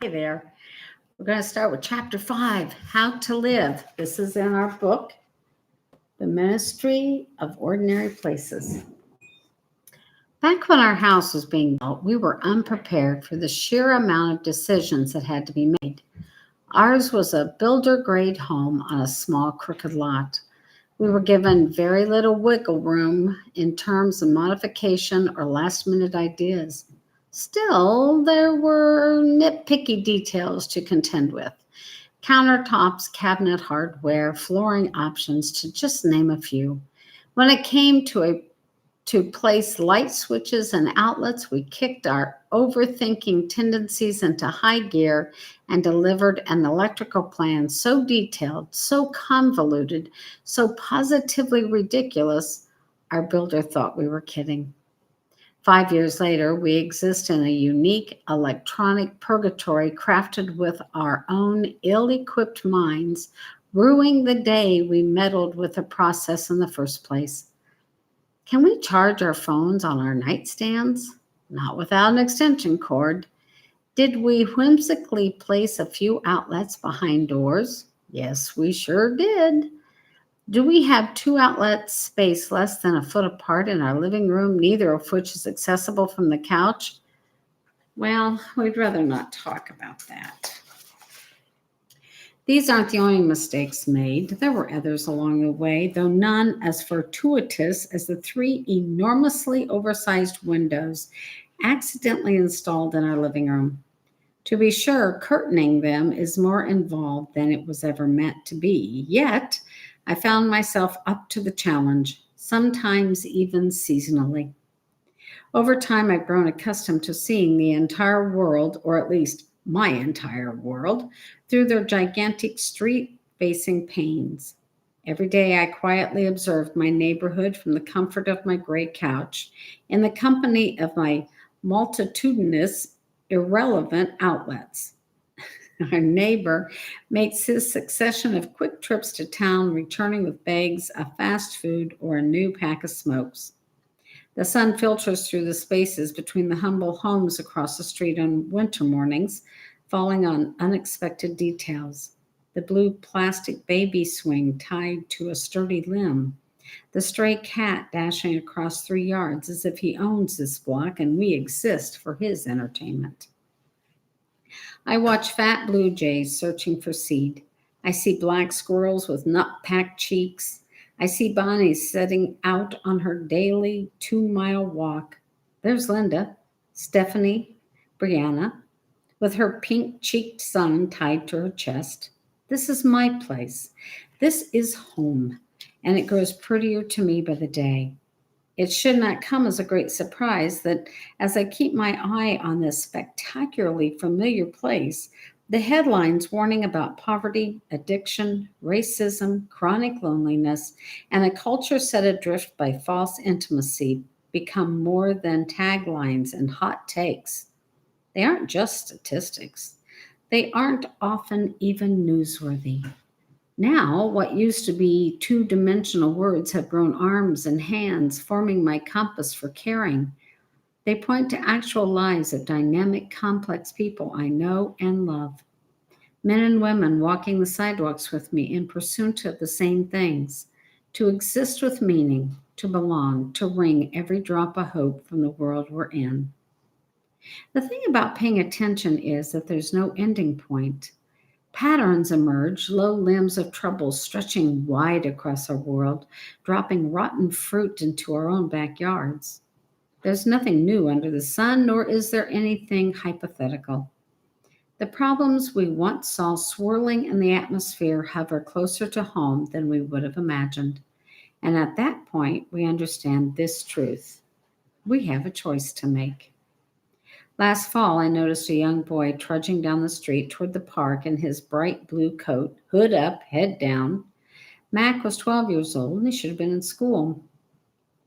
Hey there. We're going to start with chapter 5, How to Live. This is in our book, The Ministry of Ordinary Places. Back when our house was being built, we were unprepared for the sheer amount of decisions that had to be made. Ours was a builder grade home on a small crooked lot. We were given very little wiggle room in terms of modification or last minute ideas. Still, there were nitpicky details to contend with: countertops, cabinet hardware, flooring options, to just name a few. When it came to place light switches and outlets, we kicked our overthinking tendencies into high gear and delivered an electrical plan so detailed, so convoluted, so positively ridiculous, our builder thought we were kidding. 5 years later, we exist in a unique electronic purgatory crafted with our own ill equipped minds, ruining the day we meddled with the process in the first place. Can we charge our phones on our nightstands? Not without an extension cord. Did we whimsically place a few outlets behind doors? Yes, we sure did. Do we have two outlets spaced less than a foot apart in our living room, neither of which is accessible from the couch? Well, we'd rather not talk about that. These aren't the only mistakes made. There were others along the way, though none as fortuitous as the three enormously oversized windows accidentally installed in our living room. To be sure, curtaining them is more involved than it was ever meant to be. Yet, I found myself up to the challenge, sometimes even seasonally. Over time, I've grown accustomed to seeing the entire world, or at least my entire world, through their gigantic street facing panes. Every day, I quietly observed my neighborhood from the comfort of my gray couch in the company of my multitudinous, irrelevant outlets. Our neighbor makes his succession of quick trips to town, returning with bags of fast food or a new pack of smokes. The sun filters through the spaces between the humble homes across the street on winter mornings, falling on unexpected details. The blue plastic baby swing tied to a sturdy limb, the stray cat dashing across 3 yards as if he owns this block and we exist for his entertainment. I watch fat blue jays searching for seed. I see black squirrels with nut packed cheeks. I see Bonnie setting out on her daily 2 mile walk. There's Linda, Stephanie, Brianna, with her pink cheeked son tied to her chest. This is my place. This is home, and it grows prettier to me by the day. It should not come as a great surprise that as I keep my eye on this spectacularly familiar place, the headlines warning about poverty, addiction, racism, chronic loneliness, and a culture set adrift by false intimacy become more than taglines and hot takes. They aren't just statistics. They aren't often even newsworthy. Now, what used to be two-dimensional words have grown arms and hands, forming my compass for caring. They point to actual lives of dynamic, complex people I know and love. Men and women walking the sidewalks with me in pursuit of the same things: to exist with meaning, to belong, to wring every drop of hope from the world we're in. The thing about paying attention is that there's no ending point. Patterns emerge, low limbs of trouble stretching wide across our world, dropping rotten fruit into our own backyards. There's nothing new under the sun, nor is there anything hypothetical. The problems we once saw swirling in the atmosphere hover closer to home than we would have imagined. And at that point, we understand this truth: we have a choice to make. Last fall, I noticed a young boy trudging down the street toward the park in his bright blue coat, hood up, head down. Mac was 12 years old and he should have been in school.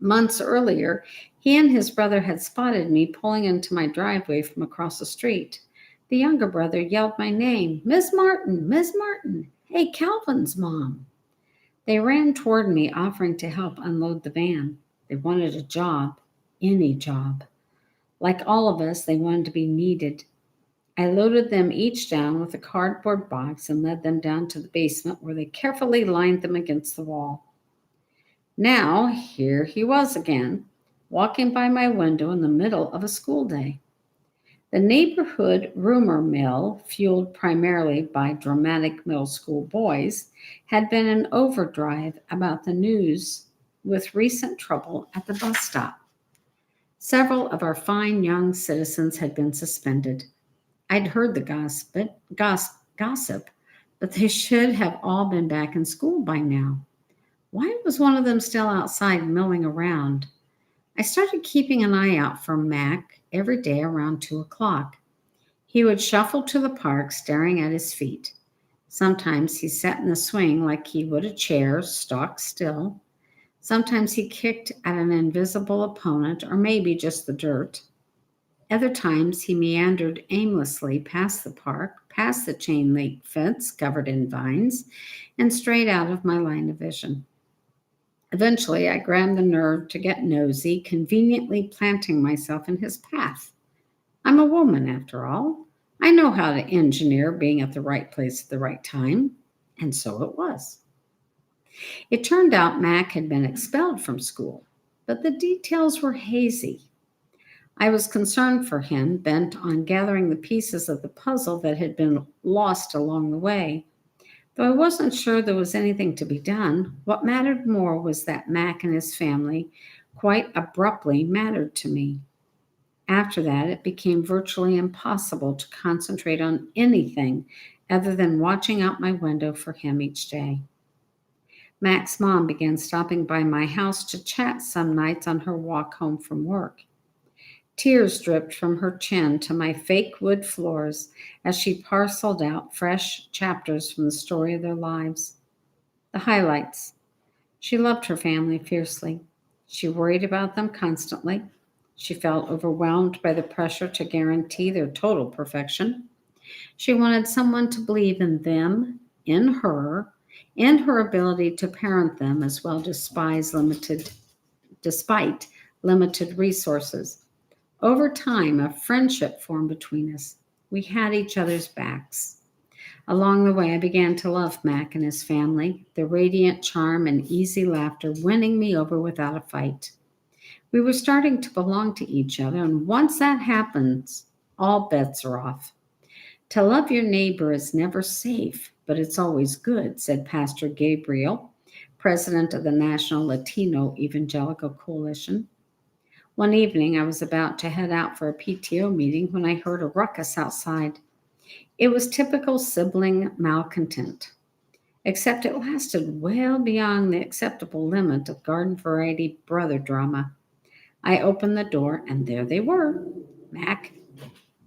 Months earlier, he and his brother had spotted me pulling into my driveway from across the street. The younger brother yelled my name: "Miss Martin, Miss Martin, hey, Calvin's mom." They ran toward me, offering to help unload the van. They wanted a job, any job. Like all of us, they wanted to be needed. I loaded them each down with a cardboard box and led them down to the basement where they carefully lined them against the wall. Now, here he was again, walking by my window in the middle of a school day. The neighborhood rumor mill, fueled primarily by dramatic middle school boys, had been in overdrive about the news with recent trouble at the bus stop. Several of our fine young citizens had been suspended. I'd heard the gossip, but they should have all been back in school by now. Why was one of them still outside milling around? I started keeping an eye out for Mac every day around 2 o'clock. He would shuffle to the park, staring at his feet. Sometimes he sat in the swing like he would a chair, stock still. Sometimes he kicked at an invisible opponent, or maybe just the dirt. Other times he meandered aimlessly past the park, past the chain link fence covered in vines, and straight out of my line of vision. Eventually, I grabbed the nerve to get nosy, conveniently planting myself in his path. I'm a woman, after all. I know how to engineer being at the right place at the right time, and so it was. It turned out Mac had been expelled from school, but the details were hazy. I was concerned for him, bent on gathering the pieces of the puzzle that had been lost along the way. Though I wasn't sure there was anything to be done, what mattered more was that Mac and his family quite abruptly mattered to me. After that, it became virtually impossible to concentrate on anything other than watching out my window for him each day. Mac's mom began stopping by my house to chat some nights on her walk home from work. Tears dripped from her chin to my fake wood floors as she parceled out fresh chapters from the story of their lives. The highlights. She loved her family fiercely. She worried about them constantly. She felt overwhelmed by the pressure to guarantee their total perfection. She wanted someone to believe in them, in her ability to parent them as well despite limited resources. Over time, a friendship formed between us. We had each other's backs. Along the way, I began to love Mac and his family, the radiant charm and easy laughter winning me over without a fight. We were starting to belong to each other, and once that happens, all bets are off. To love your neighbor is never safe, but it's always good, said Pastor Gabriel, president of the National Latino Evangelical Coalition. One evening, I was about to head out for a PTO meeting when I heard a ruckus outside. It was typical sibling malcontent, except it lasted well beyond the acceptable limit of garden variety brother drama. I opened the door, and there they were, Mac,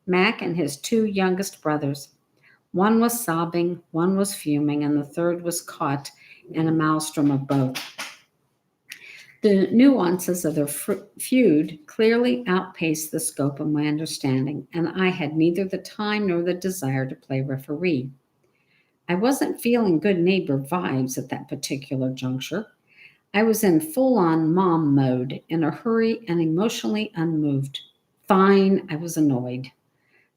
Mac and his two youngest brothers. One was sobbing, one was fuming, and the third was caught in a maelstrom of both. The nuances of their feud clearly outpaced the scope of my understanding, and I had neither the time nor the desire to play referee. I wasn't feeling good neighbor vibes at that particular juncture. I was in full on mom mode, in a hurry and emotionally unmoved. Fine, I was annoyed.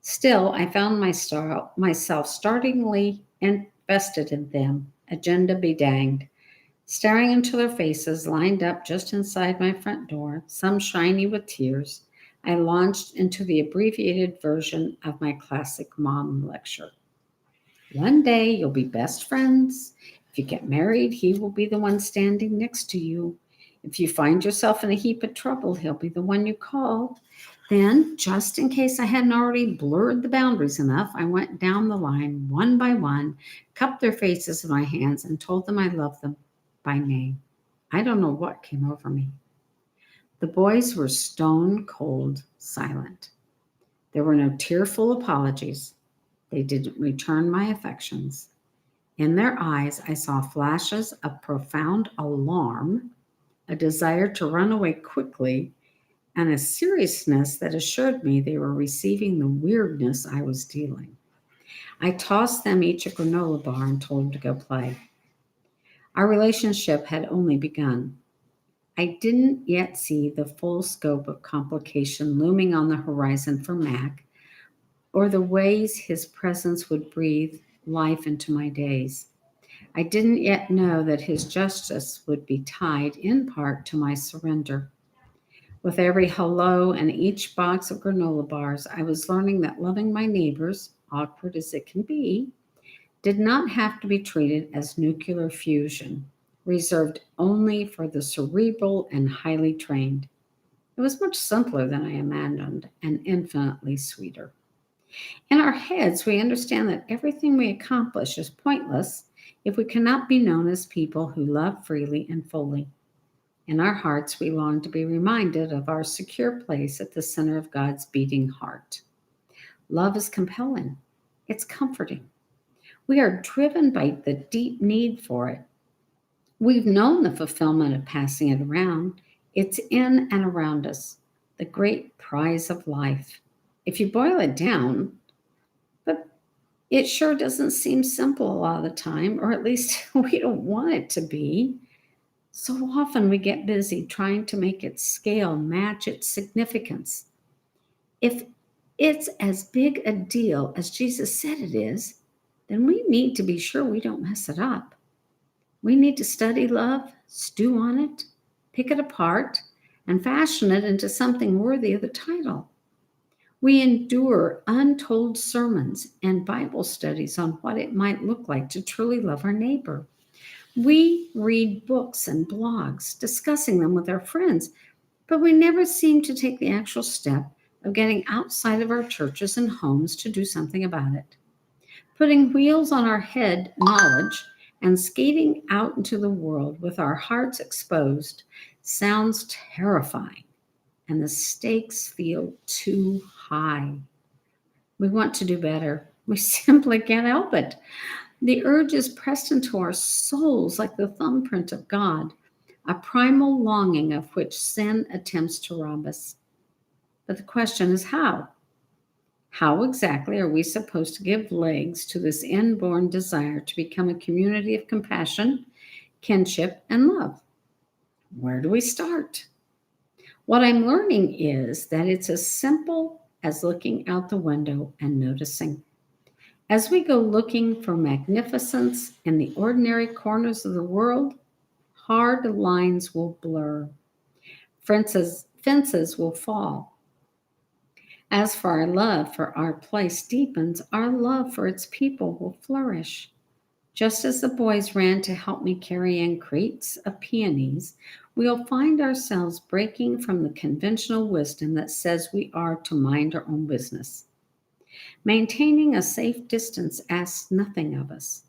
Still, I found myself startlingly invested in them, agenda be danged. Staring into their faces, lined up just inside my front door, some shiny with tears, I launched into the abbreviated version of my classic mom lecture. One day you'll be best friends. If you get married, he will be the one standing next to you. If you find yourself in a heap of trouble, he'll be the one you call. Then, just in case I hadn't already blurred the boundaries enough, I went down the line one by one, cupped their faces in my hands, and told them I loved them by name. I don't know what came over me. The boys were stone cold silent. There were no tearful apologies. They didn't return my affections. In their eyes, I saw flashes of profound alarm, a desire to run away quickly, and a seriousness that assured me they were receiving the weirdness I was dealing. I tossed them each a granola bar and told them to go play. Our relationship had only begun. I didn't yet see the full scope of complication looming on the horizon for Mac, or the ways his presence would breathe life into my days. I didn't yet know that his justice would be tied in part to my surrender. With every hello and each box of granola bars, I was learning that loving my neighbors, awkward as it can be, did not have to be treated as nuclear fusion, reserved only for the cerebral and highly trained. It was much simpler than I imagined and infinitely sweeter. In our heads, we understand that everything we accomplish is pointless if we cannot be known as people who love freely and fully. In our hearts, we long to be reminded of our secure place at the center of God's beating heart. Love is compelling, it's comforting. We are driven by the deep need for it. We've known the fulfillment of passing it around. It's in and around us, the great prize of life. If you boil it down, but it sure doesn't seem simple a lot of the time, or at least we don't want it to be. So often we get busy trying to make its scale match its significance. If it's as big a deal as Jesus said it is, then we need to be sure we don't mess it up. We need to study love, stew on it, pick it apart, and fashion it into something worthy of the title. We endure untold sermons and Bible studies on what it might look like to truly love our neighbor. We read books and blogs discussing them with our friends, but we never seem to take the actual step of getting outside of our churches and homes to do something about it. Putting wheels on our head knowledge and skating out into the world with our hearts exposed sounds terrifying, and the stakes feel too high. We want to do better. We simply can't help it. The urge is pressed into our souls like the thumbprint of God, a primal longing of which sin attempts to rob us. But the question is how? How exactly are we supposed to give legs to this inborn desire to become a community of compassion, kinship, and love? Where do we start? What I'm learning is that it's as simple as looking out the window and noticing. As we go looking for magnificence in the ordinary corners of the world, hard lines will blur, fences will fall. As for our love for our place deepens, our love for its people will flourish. Just as the boys ran to help me carry in crates of peonies, we'll find ourselves breaking from the conventional wisdom that says we are to mind our own business. Maintaining a safe distance asks nothing of us.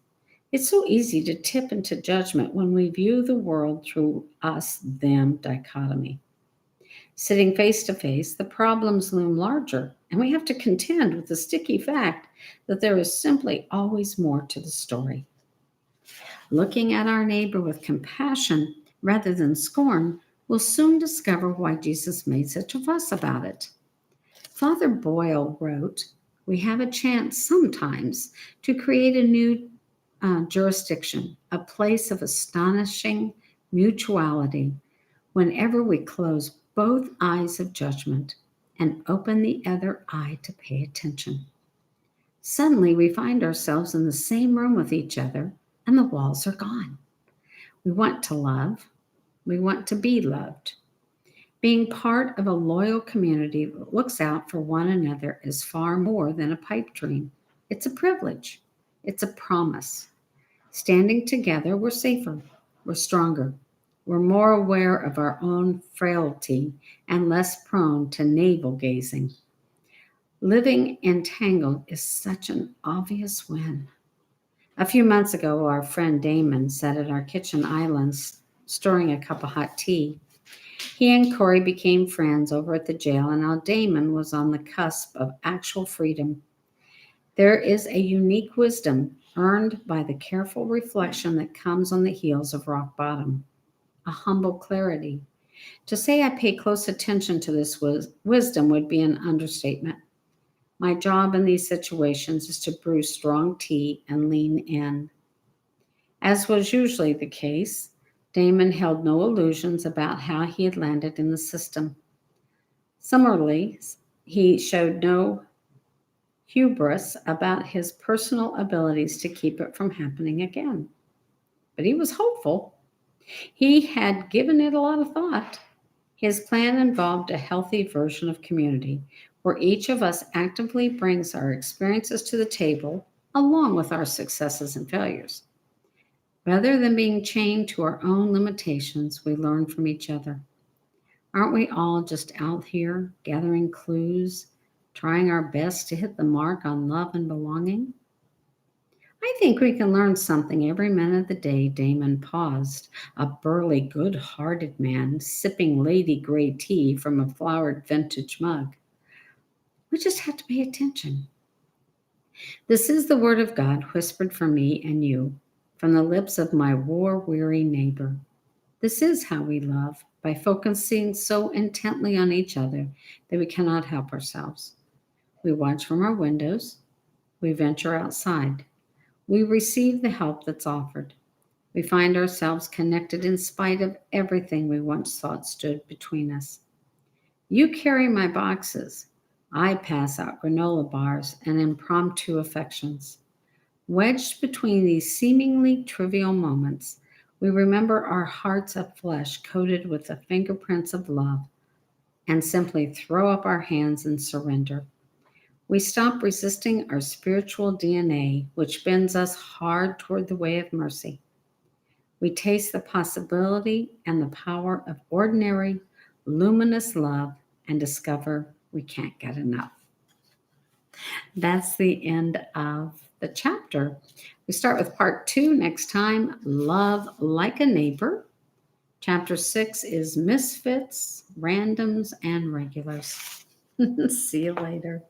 It's so easy to tip into judgment when we view the world through us-them dichotomy. Sitting face to face, the problems loom larger, and we have to contend with the sticky fact that there is simply always more to the story. Looking at our neighbor with compassion rather than scorn, we'll soon discover why Jesus made such a fuss about it. Father Boyle wrote, "We have a chance sometimes to create a new jurisdiction, a place of astonishing mutuality, whenever we close both eyes of judgment and open the other eye to pay attention. Suddenly, we find ourselves in the same room with each other, and the walls are gone. We want to love. We want to be loved. Being part of a loyal community that looks out for one another is far more than a pipe dream. It's a privilege. It's a promise. Standing together, we're safer. We're stronger. We're more aware of our own frailty and less prone to navel gazing. Living entangled is such an obvious win. A few months ago, our friend Damon sat at our kitchen island stirring a cup of hot tea. He and Corey became friends over at the jail, and now Damon was on the cusp of actual freedom. There is a unique wisdom earned by the careful reflection that comes on the heels of rock bottom, a humble clarity. To say I pay close attention to this wisdom would be an understatement. My job in these situations is to brew strong tea and lean in. As was usually the case, Damon held no illusions about how he had landed in the system. Similarly, he showed no hubris about his personal abilities to keep it from happening again. But he was hopeful. He had given it a lot of thought. His plan involved a healthy version of community where each of us actively brings our experiences to the table along with our successes and failures. Rather than being chained to our own limitations, we learn from each other. Aren't we all just out here gathering clues, trying our best to hit the mark on love and belonging? I think we can learn something every minute of the day. Damon paused, a burly, good hearted man sipping lady grey tea from a flowered vintage mug. We just have to pay attention. This is the word of God whispered for me and you from the lips of my war weary neighbor. This is how we love, by focusing so intently on each other that we cannot help ourselves. We watch from our windows, we venture outside, we receive the help that's offered. We find ourselves connected in spite of everything we once thought stood between us. You carry my boxes. I pass out granola bars and impromptu affections. Wedged between these seemingly trivial moments, we remember our hearts of flesh coated with the fingerprints of love and simply throw up our hands in surrender. We stop resisting our spiritual DNA, which bends us hard toward the way of mercy. We taste the possibility and the power of ordinary, luminous love and discover we can't get enough. That's the end of the chapter. We start with part 2 next time, Love Like a Neighbor. Chapter 6 is Misfits, Randoms, and Regulars. See you later.